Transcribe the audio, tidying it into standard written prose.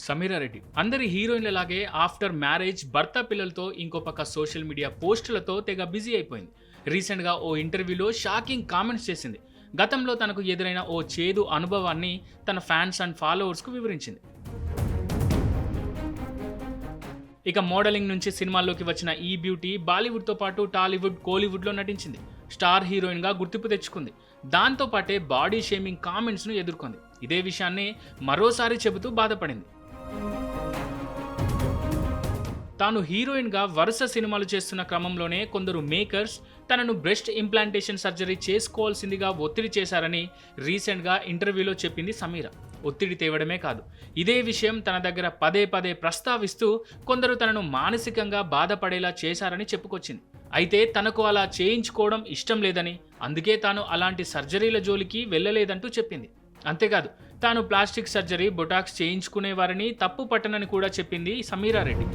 సమీరా రెడ్డి అందరి హీరోయిన్లలాగే after marriage భర్త పిల్లలతో ఇంకో పక్క సోషల్ మీడియా పోస్టులతో తెగ బిజీ అయిపోయింది. రీసెంట్గా ఓ ఇంటర్వ్యూలో షాకింగ్ కామెంట్స్ చేసింది. గతంలో తనకు ఎదురైన ఓ చేదు అనుభవాన్ని తన ఫ్యాన్స్ అండ్ ఫాలోవర్స్కు వివరించింది. ఇక మోడలింగ్ నుంచి సినిమాల్లోకి వచ్చిన ఈ బ్యూటీ బాలీవుడ్తో పాటు టాలీవుడ్, కోలీవుడ్లో నటించింది. స్టార్ హీరోయిన్గా గుర్తింపు తెచ్చుకుంది. దాంతో పాటే బాడీ షేమింగ్ కామెంట్స్ను ఎదుర్కొంది. ఇదే విషయాన్ని మరోసారి చెబుతూ బాధపడింది. తాను హీరోయిన్గా వరుస సినిమాలు చేస్తున్న క్రమంలోనే కొందరు మేకర్స్ తనను బ్రెస్ట్ ఇంప్లాంటేషన్ సర్జరీ చేసుకోవాల్సిందిగా ఒత్తిడి చేశారని రీసెంట్గా ఇంటర్వ్యూలో చెప్పింది సమీరా. ఒత్తిడి తేవడమే కాదు, ఇదే విషయం తన దగ్గర పదే పదే ప్రస్తావిస్తూ కొందరు తనను మానసికంగా బాధపడేలా చేశారని చెప్పుకొచ్చింది. అయితే తనకు అలా చేయించుకోవడం ఇష్టం లేదని, అందుకే తాను అలాంటి సర్జరీల జోలికి వెళ్ళలేదంటూ చెప్పింది. అంతేకాదు, తాను ప్లాస్టిక్ సర్జరీ, బొటాక్స్ చేయించుకునేవారిని తప్పు పట్టనని కూడా చెప్పింది సమీరా రెడ్డి.